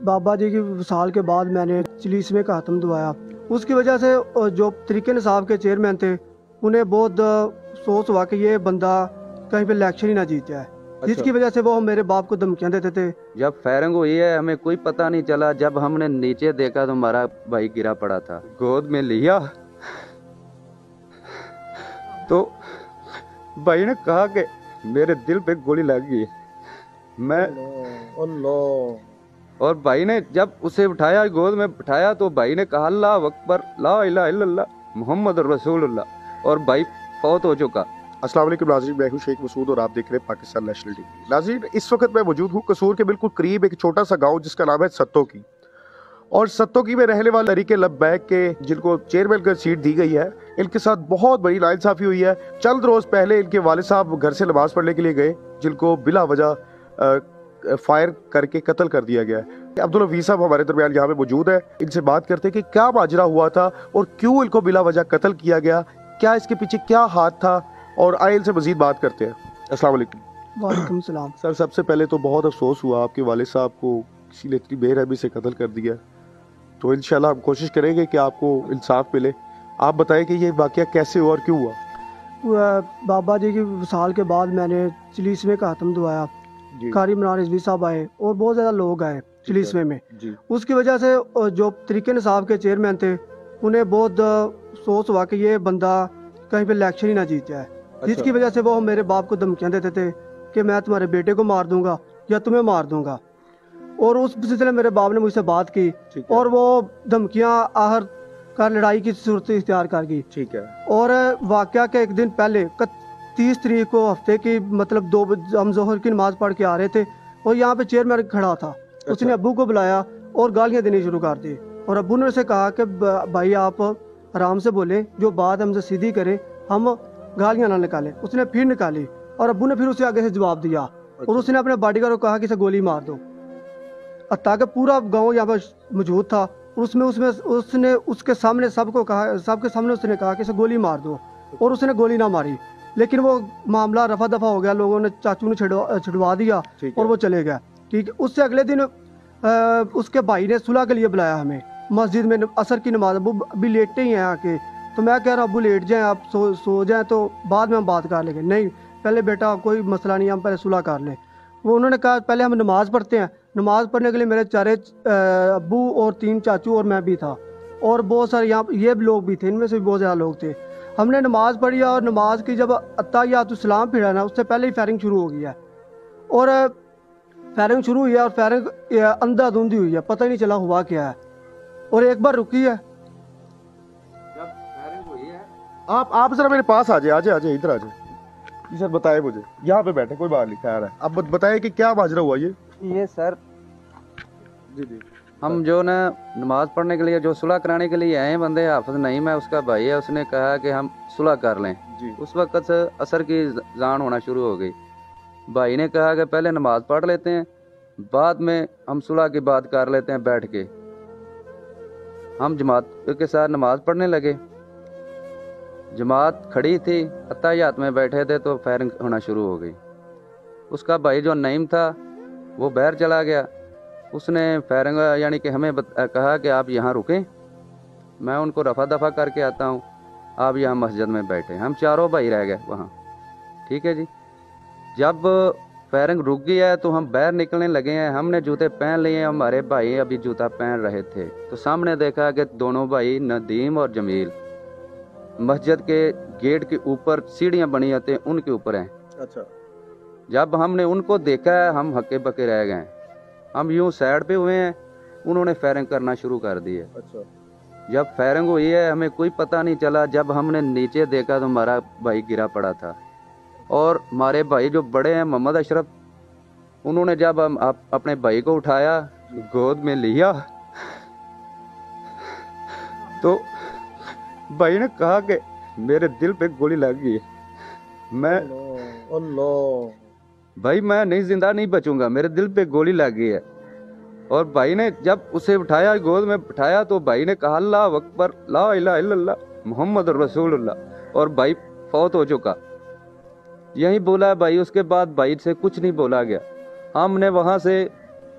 بابا جی کی وصال کے بعد میں نے چلیسوے کا ختم دعایا. اس کی وجہ سے جو طریقہ نصاب کے چیئرمین تھے انہیں بہت افسوس ہوا کہ یہ بندہ کہیں پہ الیکشن ہی نہ جیت جائے, جس کی وجہ سے وہ میرے باپ کو دھمکیاں دیتے تھے. جب فائرنگ ہوئی ہے ہمیں کوئی پتہ نہیں چلا, جب ہم نے نیچے دیکھا تو ہمارا بھائی گرا پڑا تھا, گود میں لیا تو بھائی نے کہا کہ میرے دل پہ گولی لگ گئی. میں اور بھائی نے جب اسے اٹھایا گود میں بٹھایا تو بھائی نے کہا اللہ اکبر لا الہ الا اللہ محمد رسول اللہ, اور بھائی فوت ہو چکا. السلام علیکم ناظرین, میں ہوں شیخ مسعود اور آپ دیکھ رہے ہیں پاکستان نیشنل ٹی وی. ناظرین, اس وقت میں موجود ہوں قصور کے بالکل قریب ایک چھوٹا سا گاؤں جس کا نام ہے ستو کی, اور ستو کی میں رہنے والے طریقے لبیک کے جن کو چیئرمین کا سیٹ دی گئی ہے, ان کے ساتھ بہت بڑی ناانصافی ہوئی ہے. چند روز پہلے ان کے والد صاحب گھر سے نماز پڑھنے کے لیے گئے جن کو بلا وجہ فائر کر کے قتل کر دیا گیا ہے. عبدالحفیظ صاحب ہمارے درمیان یہاں پہ موجود ہے, ان سے بات کرتے ہیں کہ کیا ماجرا ہوا تھا اور کیوں ان کو بلا وجہ قتل کیا گیا, کیا اس کے پیچھے کیا ہاتھ تھا, اور آئے ان سے مزید بات کرتے ہیں. السلام علیکم. وعلیکم السلام. سر, سب سے پہلے تو بہت افسوس ہوا آپ کے والد صاحب کو کسی نے اتنی بے رحمی سے قتل کر دیا, تو انشاءاللہ ہم کوشش کریں گے کہ آپ کو انصاف ملے. آپ بتائیں کہ یہ واقعہ کیسے ہوا اور کیوں ہوا؟ بابا جی کی وصال کے بعد میں نے چلیسوے کا ختم دعایا. قاری عمران رضوی صاحب آئے اور بہت زیادہ لوگ آئے چلیسوے میں. اس کی وجہ سے جو طریقہ نصاب کے چیئرمین تھے انہیں بہت افسوس ہوا کہ یہ بندہ کہیں پہ الیکشن ہی نہ جیت جائے, جس کی وجہ سے وہ میرے باپ کو دھمکیاں دیتے تھے کہ میں تمہارے بیٹے کو مار دوں گا یا تمہیں مار دوں گا. اور اس سلسلے میں میرے باپ نے مجھ سے بات کی اور وہ دھمکیاں آخر کر لڑائی کی صورت اختیار کر گئی. ٹھیک ہے. اور واقعہ کے ایک دن پہلے 30 تاریخ کو ہفتے کی مطلب 2 بجے ہم ظہر کی نماز پڑھ کے آ رہے تھے اور یہاں پہ چیئرمین کھڑا تھا. اس نے ابو کو بلایا اور گالیاں دینی شروع کر دی, اور ابو نے اسے کہا کہ بھائی آپ آرام سے بولیں, جو بات ہم سے سیدھی کریں, ہم گالیاں نہ نکالیں. اس نے پھر نکالی اور ابو نے پھر اسے آگے سے جواب دیا, اور اس نے اپنے باڈی گارڈ کو کہا کہ اسے گولی مار دو, تاکہ پورا گاؤں یہاں پر موجود تھا. اس نے اس کے سامنے سب کے سامنے اس نے کہا کہ اسے گولی مار دو, اور اس نے گولی نہ ماری. لیکن وہ معاملہ رفع دفع ہو گیا, لوگوں نے چاچو نے چھڑوا دیا اور وہ چلے گیا. ٹھیک ہے. اس سے اگلے دن اس کے بھائی نے صلح کے لیے بلایا ہمیں مسجد میں عصر کی نماز. ابو ابھی لیٹتے ہی ہیں آ کے, تو میں کہہ رہا ابو لیٹ جائیں, آپ سو جائیں, تو بعد میں ہم بات کر لیں گے. نہیں, پہلے بیٹا کوئی مسئلہ نہیں, ہم پہلے صلح کر لیں. وہ انہوں نے کہا پہلے ہم نماز پڑھتے ہیں. نماز پڑھنے کے لیے میرے 4 ابو اور 3 چاچو اور میں بھی تھا, اور بہت سارے یہاں یہ لوگ بھی تھے, ان میں سے بھی بہت زیادہ لوگ تھے. ہم نے نماز پڑھی, اور نماز کی جب اتحیات السلام پھرا نا, اس سے پہلے ہی فائرنگ شروع ہو گئی ہے. اور فائرنگ شروع ہوئی ہے, اور فائرنگ اندھا دھندھی ہوئی ہے, پتہ ہی نہیں چلا ہوا کیا ہے, اور ایک بار رکی ہے. آپ ذرا میرے پاس آ جائے ادھر آ جائے. جی سر, بتائیں مجھے, یہاں پہ بیٹھے, کوئی بات نہیں, خیر ہے. اب بتائیں کہ کیا ماجرا ہوا یہ سر. جی ہم جو نا نماز پڑھنے کے لیے جو صلح کرانے کے لیے آئے بندے, حافظ نہیں میں اس کا بھائی ہے, اس نے کہا کہ ہم صلح کر لیں. اس وقت سے عصر کی اذان ہونا شروع ہو گئی. بھائی نے کہا کہ پہلے نماز پڑھ لیتے ہیں, بعد میں ہم صلح کی بات کر لیتے ہیں بیٹھ کے. ہم جماعت کے ساتھ نماز پڑھنے لگے. جماعت کھڑی تھی, اتحیات میں بیٹھے تھے, تو فائرنگ ہونا شروع ہو گئی. اس کا بھائی جو نعیم تھا وہ باہر چلا گیا. اس نے فائرنگ یعنی کہ ہمیں کہا کہ آپ یہاں رکیں, میں ان کو رفع دفع کر کے آتا ہوں, آپ یہاں مسجد میں بیٹھے. ہم چاروں بھائی رہ گئے وہاں. ٹھیک ہے جی. جب فائرنگ رک گئی ہے تو ہم باہر نکلنے لگے ہیں. ہم نے جوتے پہن لیے ہیں, ہمارے بھائی ابھی جوتا پہن رہے تھے, تو سامنے دیکھا کہ دونوں بھائی ندیم اور جمیل مسجد کے گیٹ کے اوپر سیڑھیاں بنی ہوتی ہیں ان کے اوپر ہیں. اچھا. جب ہم نے ان کو دیکھا ہے ہم ہکے بکے رہ گئے. ہم یوں سائڈ پہ ہوئے ہیں, انہوں نے فائرنگ کرنا شروع کر دی ہے. اچھا. جب فائرنگ ہوئی ہے ہمیں کوئی پتہ نہیں چلا. جب ہم نے نیچے دیکھا تو ہمارا بھائی گرا پڑا تھا, اور ہمارے بھائی جو بڑے ہیں محمد اشرف, انہوں نے جب اپنے بھائی کو اٹھایا, گود میں لیا, تو بھائی نے کہا کہ میرے دل پہ گولی لگ گئی, میں بھائی میں نہیں زندہ نہیں بچوں گا, میرے دل پہ گولی لگ گئی ہے. اور بھائی نے جب اسے اٹھایا, گود میں بٹھایا, تو بھائی نے کہا اللہ اکبر لا الہ الا اللہ محمد رسول اللہ, اور بھائی فوت ہو چکا. یہی بولا ہے بھائی. اس کے بعد بھائی سے کچھ نہیں بولا گیا. ہم نے وہاں سے